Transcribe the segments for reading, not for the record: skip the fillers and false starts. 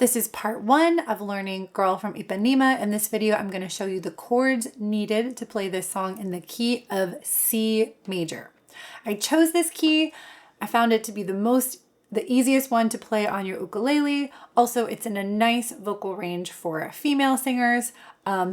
This is part 1 of learning Girl from Ipanema. In this video, I'm going to show you the chords needed to play this song in the key of C major. I chose this key. I found it to be the easiest one to play on your ukulele. Also, it's in a nice vocal range for female singers.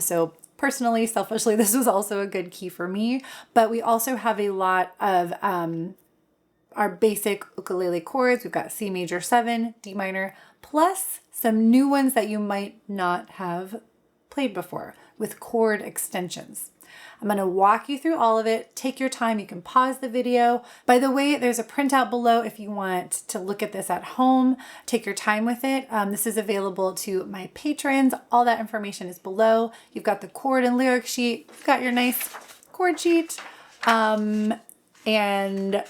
So personally, selfishly, this was also a good key for me. But we also have a lot of our basic ukulele chords. We've got C major 7, D minor, plus some new ones that you might not have played before with chord extensions. I'm going to walk you through all of it. Take your time. You can pause the video. By the way, there's a printout below if you want to look at this at home. Take your time with it. This is available to my patrons. All that information is below. You've got the chord and lyric sheet. You've got your nice chord sheet. And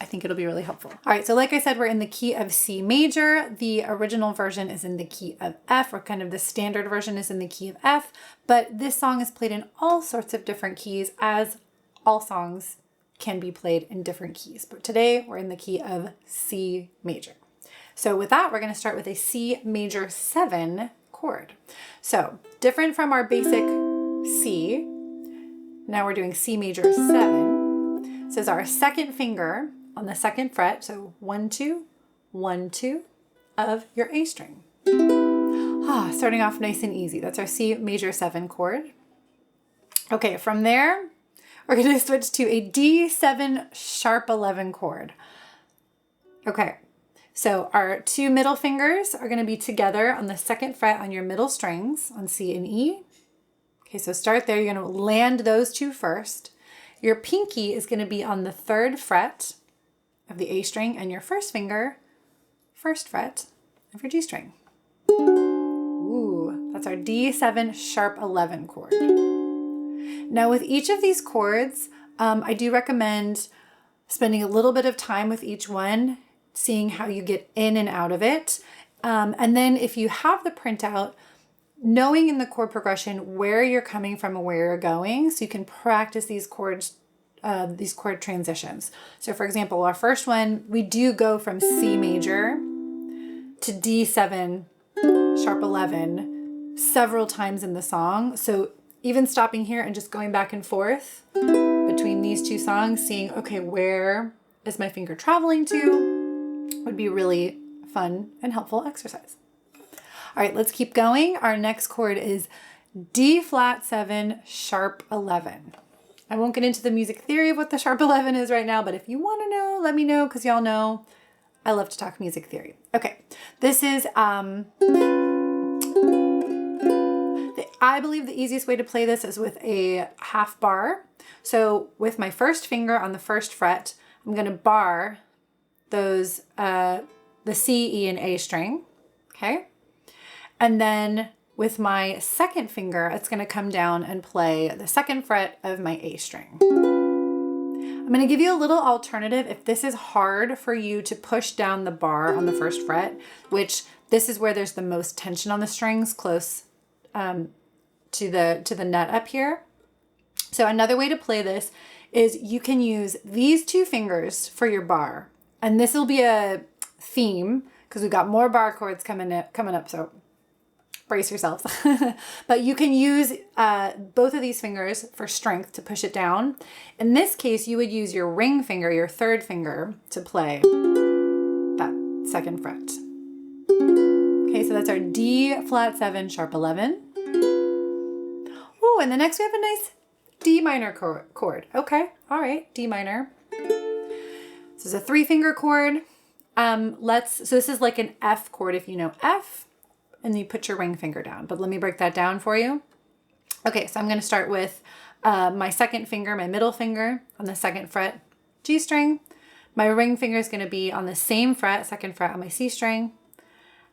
I think it'll be really helpful. All right, so like I said, we're in the key of C major. The original version is in the key of F, or kind of the standard version is in the key of F, but this song is played in all sorts of different keys, as all songs can be played in different keys. But today we're in the key of C major. So with that, we're gonna start with a C major 7 chord. So different from our basic C, now we're doing C major 7. This is our second finger on the second fret, so 1, 2, 1, 2 of your A string. Starting off nice and easy. That's our C major 7 chord. Okay, from there, we're going to switch to a D7 sharp 11 chord. Okay, so our 2 middle fingers are going to be together on the second fret on your middle strings on C and E. Okay, so start there. You're going to land those 2 first. Your pinky is going to be on the 3rd fret of the A string, and your first finger, 1st fret of your G string. Ooh, that's our D7 sharp 11 chord. Now with each of these chords, I do recommend spending a little bit of time with each one, seeing how you get in and out of it. And then if you have the printout, knowing in the chord progression where you're coming from and where you're going, so you can practice these chord transitions. So for example, our first one, we do go from C major to D7 sharp 11 several times in the song. So even stopping here and just going back and forth between these 2 songs, seeing, okay, where is my finger traveling to, would be really fun and helpful exercise. All right, let's keep going. Our next chord is D flat 7 sharp 11. I won't get into the music theory of what the sharp 11 is right now, but if you want to know, let me know, because y'all know I love to talk music theory. Okay, this is, I believe the easiest way to play this is with a half bar. So with my first finger on the 1st fret, I'm going to bar those, the C, E, and A string, okay? And then with my second finger, it's going to come down and play the 2nd fret of my A string. I'm going to give you a little alternative if this is hard for you to push down the bar on the 1st fret, which this is where there's the most tension on the strings, close to the net up here. So another way to play this is you can use these 2 fingers for your bar, and this will be a theme because we've got more bar chords coming up, so brace yourselves. But you can use both of these fingers for strength to push it down. In this case, you would use your ring finger, your 3rd finger, to play that 2nd fret. Okay, so that's our D flat 7 sharp 11. Ooh, and the next we have a nice D minor chord. Okay, all right, D minor. This is a 3-finger chord. So this is like an F chord if you know F, and you put your ring finger down. But let me break that down for you. Okay, so I'm going to start with my 2nd finger, my middle finger on the 2nd fret G string. My ring finger is going to be on the same fret, 2nd fret on my C string.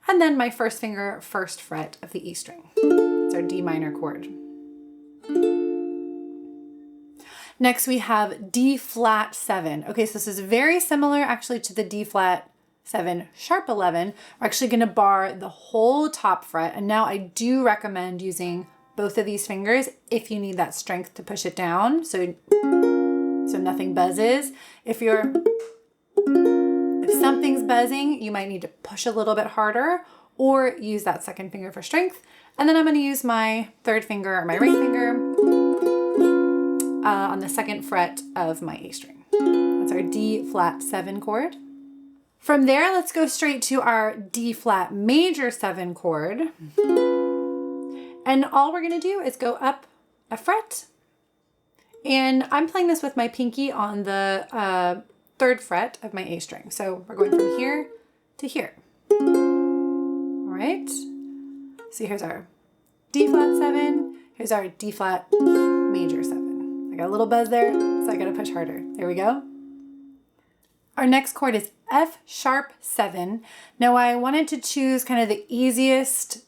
And then my 1st finger, 1st fret of the E string. It's our D minor chord. Next we have D flat 7. Okay, so this is very similar actually to the D flat 7 sharp 11. We're actually going to bar the whole top fret, and now I do recommend using both of these fingers if you need that strength to push it down, so nothing buzzes. If something's buzzing, you might need to push a little bit harder, or use that second finger for strength. And then I'm going to use my third finger or my ring finger on the second fret of my A string. That's our D flat 7 chord. From there, let's go straight to our D flat major 7 chord. And all we're going to do is go up a fret. And I'm playing this with my pinky on the third fret of my A string. So we're going from here to here. All right. So here's our D flat 7. Here's our D flat major 7. I got a little buzz there, so I got to push harder. There we go. Our next chord is F sharp 7. Now I wanted to choose kind of the easiest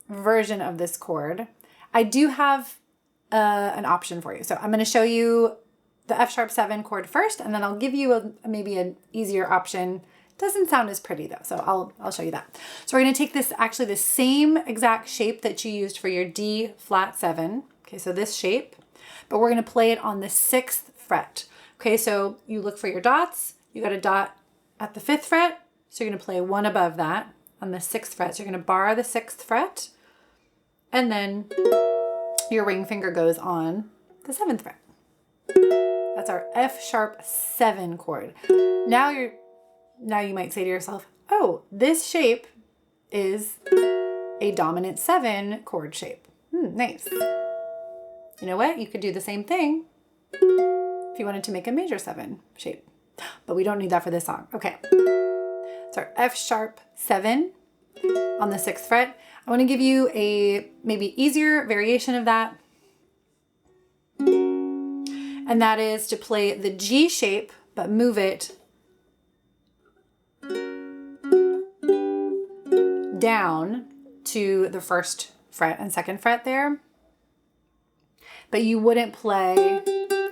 version of this chord. I do have an option for you. So I'm going to show you the F sharp 7 chord first, and then I'll give you maybe an easier option. Doesn't sound as pretty though, so I'll show you that. So we're going to take this, actually the same exact shape that you used for your D flat 7. Okay, so this shape, but we're going to play it on the 6th fret. Okay, so you look for your dots. You got a dot at the 5th fret, so you're going to play one above that on the 6th fret. So you're going to bar the 6th fret, and then your ring finger goes on the 7th fret. That's our F sharp 7 chord. Now you might say to yourself, oh, this shape is a dominant 7 chord shape. Nice. You know what? You could do the same thing if you wanted to make a major 7 shape, but we don't need that for this song. Okay. So our F sharp 7 on the 6th fret. I want to give you a maybe easier variation of that. And that is to play the G shape, but move it down to the 1st fret and 2nd fret there. But you wouldn't play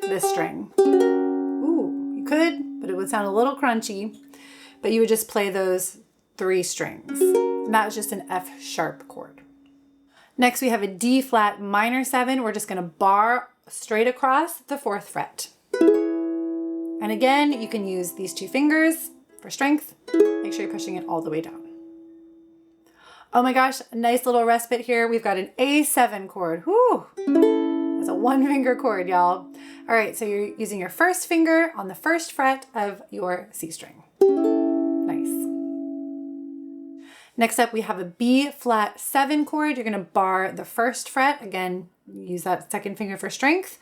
this string. Ooh, you could, but it would sound a little crunchy. But you would just play those 3 strings. And that was just an F sharp chord. Next we have a D flat minor 7. We're just going to bar straight across the 4th fret. And again, you can use these 2 fingers for strength. Make sure you're pushing it all the way down. Oh my gosh, a nice little respite here. We've got an A7 chord. Whew. That's a 1-finger chord, y'all. All right, so you're using your 1st finger on the 1st fret of your C string. Nice. Next up, we have a B flat 7 chord. You're going to bar the 1st fret. Again, use that 2nd finger for strength.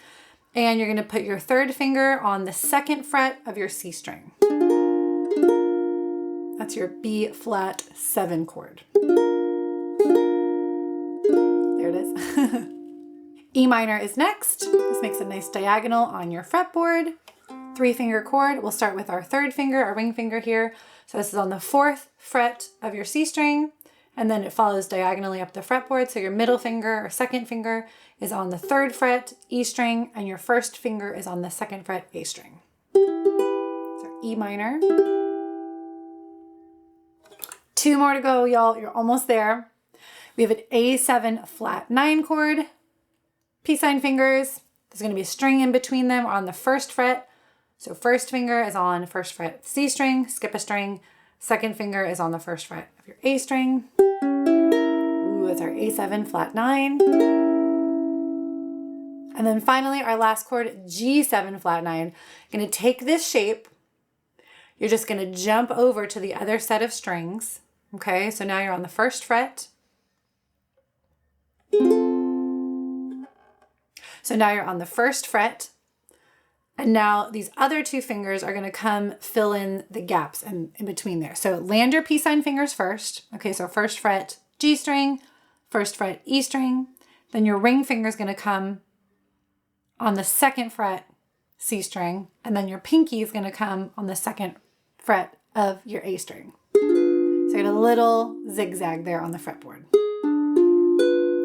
And you're going to put your 3rd finger on the 2nd fret of your C string. That's your B flat 7 chord. There it is. E minor is next. This makes a nice diagonal on your fretboard. 3-finger chord. We'll start with our 3rd finger, our ring finger here. So this is on the 4th fret of your C string, and then it follows diagonally up the fretboard. So your middle finger or 2nd finger is on the 3rd fret E string, and your 1st finger is on the 2nd fret A string. So E minor. 2 more to go, y'all. You're almost there. We have an A7 flat 9 chord. Peace sign fingers. There's going to be a string in between them on the 1st fret. So 1st finger is on 1st fret C string, skip a string. 2nd finger is on the 1st fret of your A string. Ooh, it's our A7 flat 9. And then finally, our last chord, G7 flat 9. You're going to take this shape. You're just going to jump over to the other set of strings. Okay, so now you're on the 1st fret. So now you're on the 1st fret. And now these other 2 fingers are going to come fill in the gaps in between there. So land your peace sign fingers first. Okay, so 1st fret G string, 1st fret E string. Then your ring finger is going to come on the 2nd fret C string. And then your pinky is going to come on the 2nd fret of your A string. So you get a little zigzag there on the fretboard.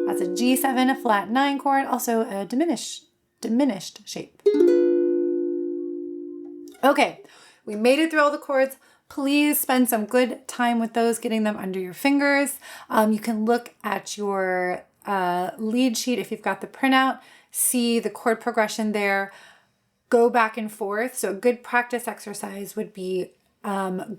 That's a G7, a flat 9 chord, also a diminished shape. Okay, we made it through all the chords. Please spend some good time with those, getting them under your fingers. You can look at your lead sheet if you've got the printout, see the chord progression there, go back and forth. So a good practice exercise would be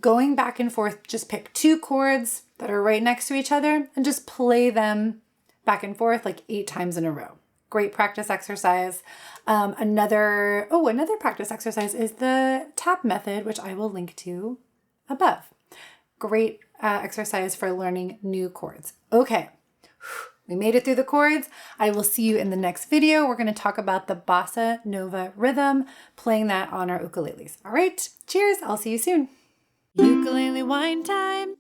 going back and forth, just pick 2 chords that are right next to each other and just play them back and forth like 8 times in a row. Great practice exercise. Another practice exercise is the tap method, which I will link to above. Great exercise for learning new chords. Okay, we made it through the chords. I will see you in the next video. We're going to talk about the bossa nova rhythm, playing that on our ukuleles. All right, cheers. I'll see you soon. Ukulele wine time.